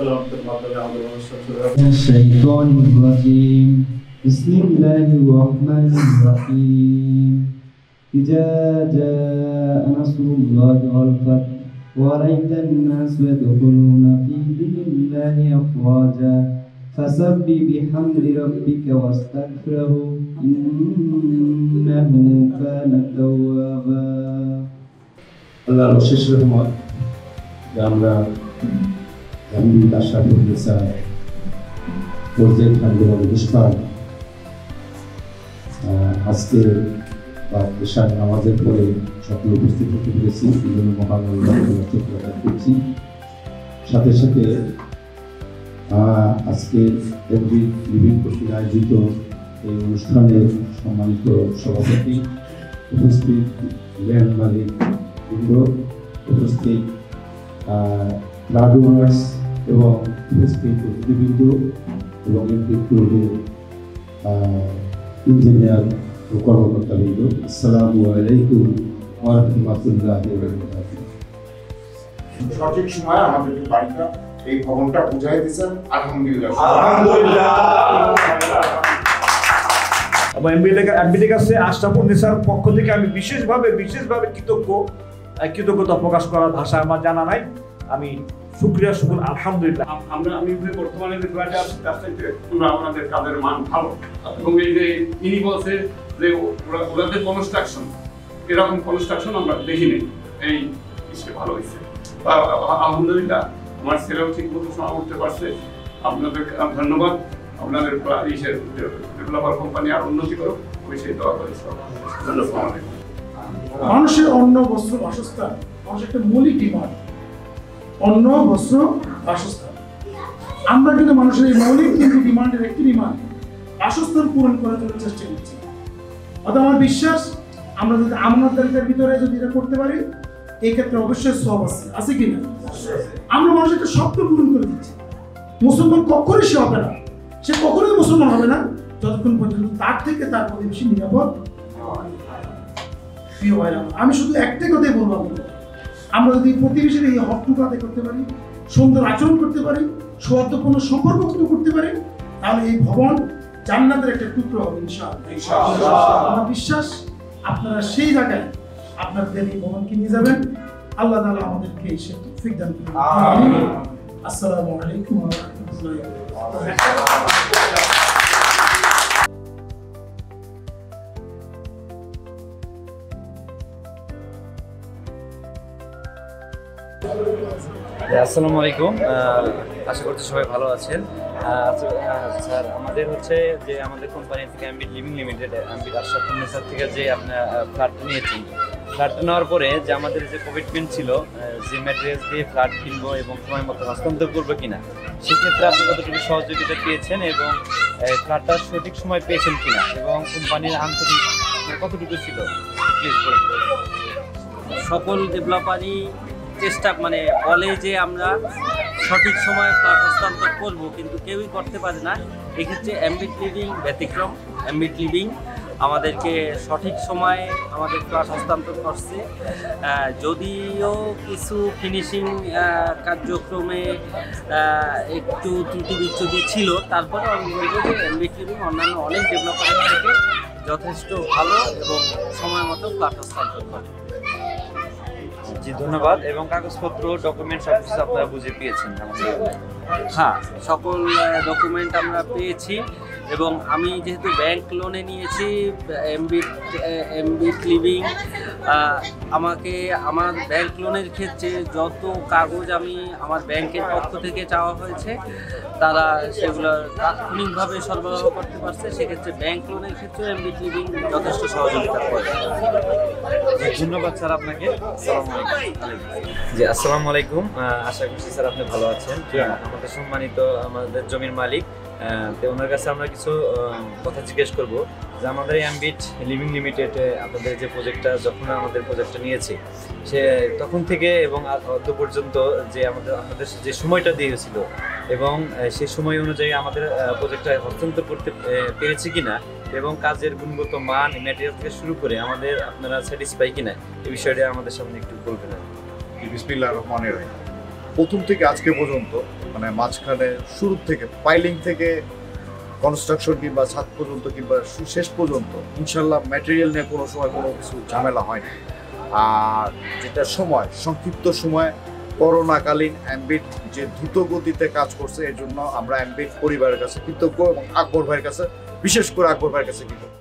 তেলাওয়াতের মাধ্যমে আমাদের অনুষ্ঠান শুরু হবে। শাইতানির রাজিম বিসমিল্লাহির রহমানির রহিম ইজা জাআ নাসরুল্লাহি ওয়াল ফাth ওয়া রাআইতান নাস ইয়াদখুলুনা ফী দীনিল্লাহি আফওয়াজা ফাসাব্বিহ বিহামদি রাব্বিকা ওয়াস্তাগফিরহু ইন্নাহু কানা তাওয়াবা। আল্লাহর অশেষ রহমত যে আমরা এমবির আশরাফুল নিসা প্রজেক্ট আন্দোলন অনুষ্ঠান আজকে বা এশার নামাজের পরে সকলে উপস্থিত হতে পেরেছি। বিভিন্ন মহান আল্লাহর শুকরিয়া করছি। সাথে সাথে আজকে এমবির লিভিং কর্তৃক আয়োজিত এই অনুষ্ঠানের সম্মানিত সভাপতি, উপস্থিত ল্যান্ড মালিক বৃন্দ, উপস্থিত রাডুয়ার্স এবং উপস্থিত অতিথিবৃন্দ এবং এমপি ক্লাবের ইঞ্জিনিয়ার ও কর্মকর্তাবৃন্দ, আসসালামু আলাইকুম ওয়া রাহমাতুল্লাহি ওয়া বারাকাতুহু। সঠিক সময় আমাদেরকে বাড়িটা এই ভবনটা বুঝাই দিয়েছেন, আলহামদুলিল্লাহ। এমবির কাছে আশরাফুল নিসার পক্ষ থেকে আমি বিশেষভাবে কৃতজ্ঞতা প্রকাশ করার ভাষা আমার জানা নাই। আমি শুকরিয়া শুকুর আলহামদুলিল্লাহ। আমি বর্তমানে যে ফ্ল্যাটে আসছি তার চাইতে ওনাদের কাজের মান ভালো, এবং এই যে ইনি বলছে যে ওনাদের কনস্ট্রাকশন, এরকম কনস্ট্রাকশন আমরা দেখিনি, এই হিসেবে ভালো হয়েছে। আলহামদুলিল্লাহ আমার ছেলেও ঠিক মতো সময় উঠতে পারছে। আপনাদের ধন্যবাদ। আপনাদের ডেভেলপার কোম্পানি আর উন্নতি করুক, আমি সেই দোয়া করি। ধন্যবাদ। মানুষের অন্ন, বস্ত্র, বাসস্থান মানুষের একটা মৌলিক ডিমান্ড। অন্ন, বস্ত্র, বাসস্থান। আমরা কিন্তু মানুষের এই মৌলিক কিন্তু ডিমান্ডের একটি ডিমান্ড বাসস্থান পূরণ করার জন্য চেষ্টা করছি। অর্থাৎ আমার বিশ্বাস আমরা যদি আমানতদারিতার ভিতরে যদি এটা করতে পারি, এই ক্ষেত্রে অবশ্যই সব আছে কিনা? আমরা মানুষের একটা শব্দ পূরণ করে দিচ্ছি। মুসলমান কখনই সে হবে না, সে কখনোই মুসলমান হবে না যতক্ষণ পর্যন্ত তার থেকে তার প্রতিবেশী নিরাপদ। আমি শুধু একটাই কথাই বলবো, আমরা যদি প্রতিবেশীর এই হকটুকু আদায় করতে পারি, সুন্দর আচরণ করতে পারি, সৌহার্দ্যপূর্ণ সম্পর্ক করতে পারি, তাহলে এই ভবন জান্নাতের একটা টুকরো হবে ইনশাআল্লাহ। আমার বিশ্বাস আপনারা সেই জায়গায় আপনাদের এই ভবনকে নিয়ে যাবেন। আল্লাহ তাআলা আমাদেরকে সেই তৌফিক দান করুন। আমিন। আসসালামু আলাইকুম ওয়া রাহমাতুল্লাহি ওয়া বারাকাতুহু। আসসালামু আলাইকুম, আশা করছি সবাই ভালো আছেন। স্যার, আমাদের হচ্ছে যে আমাদের কোম্পানি থেকে এমবি লিভিং লিমিটেড, এমবির আশরাফুল নিসার থেকে যে আপনার ফ্ল্যাটটা নিয়েছি, ফ্ল্যাটটা নেওয়ার পরে যে আমাদের যে কমিটমেন্ট ছিল যে ম্যাটেরিয়ালস দিয়ে ফ্ল্যাট কিনবো এবং সময় মতো হস্তান্তর করবো কিনা, সেক্ষেত্রে আপনি কতটুকু সহযোগিতা পেয়েছেন এবং ফ্ল্যাটটা সঠিক সময় পেয়েছেন কিনা এবং কোম্পানির আন্তরিক কতটুকু ছিল, প্লিজ বলুন। সকল ডেভেলপারই চেষ্টা বলে যে আমরা সঠিক সময়ে ফ্ল্যাট হস্তান্তর করবো, কিন্তু কেউই করতে পারে না। এক্ষেত্রে এমবিট লিভিং ব্যতিক্রম। এমবিট লিভিং আমাদেরকে সঠিক সময়ে আমাদের ফ্ল্যাট হস্তান্তর করছে। যদিও কিছু ফিনিশিং কার্যক্রমে একটু ত্রুটি বিচ্যুতি ছিল, তারপরে আমি বলবো যে এমবিট লিভিং অন্যান্য অনেক ডেভেলপারের থেকে যথেষ্ট ভালো এবং সময় মতো ফ্ল্যাট হস্তান্তর করে। জি, ধন্যবাদ। এবং কাগজপত্র, ডকুমেন্ট সব কিছু আপনারা বুঝে পেয়েছেন? হ্যাঁ, সকল ডকুমেন্ট আমরা পেয়েছি এবং আমি যেহেতু ব্যাংক লোনে নিয়েছি, এমবিট লিভিং আমাকে আমার ব্যাংক লোনের ক্ষেত্রে যত কাগজ আমি আমার ব্যাংকের পক্ষ থেকে চাওয়া হয়েছে তারা সেগুলো তাৎক্ষণিকভাবে সরবরাহ করতে পারছে। সেক্ষেত্রে ব্যাংক লোনের ক্ষেত্রে এমবিট লিভিং যথেষ্ট সহযোগিতা করে। ধন্যবাদ স্যার আপনাকে। জি, আসসালামু আলাইকুম, আশা করছি স্যার আপনি ভালো আছেন। আমাদের সম্মানিত আমাদের জমির মালিক, তো ওনার কাছে আমরা কিছু কথা জিজ্ঞেস করবো যে আমাদের এমবিট লিভিং লিমিটেড আপনাদের যে প্রজেক্টটা, যখন আমাদের প্রজেক্টটা নিয়েছি সে তখন থেকে এবং অদ্য পর্যন্ত যে আমাদের যে সময়টা দিয়েছিল এবং সেই সময় অনুযায়ী আমাদের প্রজেক্টটা হস্তান্তর করতে পেরেছি কিনা এবং কাজের গুণগত মান, ম্যাটেরিয়াল থেকে শুরু করে আমাদের আপনারা স্যাটিসফাই কিনা, এই বিষয়টা আমাদের সামনে একটু বলবেন। বিসমিল্লাহির রহমানির রহিম। প্রথম থেকে আজকে পর্যন্ত মানে মাঝখানে শুরু থেকে পাইলিং থেকে কনস্ট্রাকশন কিংবা ছাদ পর্যন্ত কিংবা শেষ পর্যন্ত ইনশাল্লাহ ম্যাটেরিয়াল নিয়ে কোনো সময় কোনো কিছু ঝামেলা হয়নি। আর যেটা সময় সংক্ষিপ্ত সময় করোনাকালীন অ্যাম্বিট যে দ্রুত গতিতে কাজ করছে এর জন্য আমরা অ্যাম্বিট পরিবারের কাছে কৃতজ্ঞ এবং আকবর ভাইয়ের কাছে বিশেষ করে আকবর ভাইয়ের কাছে কৃতজ্ঞ।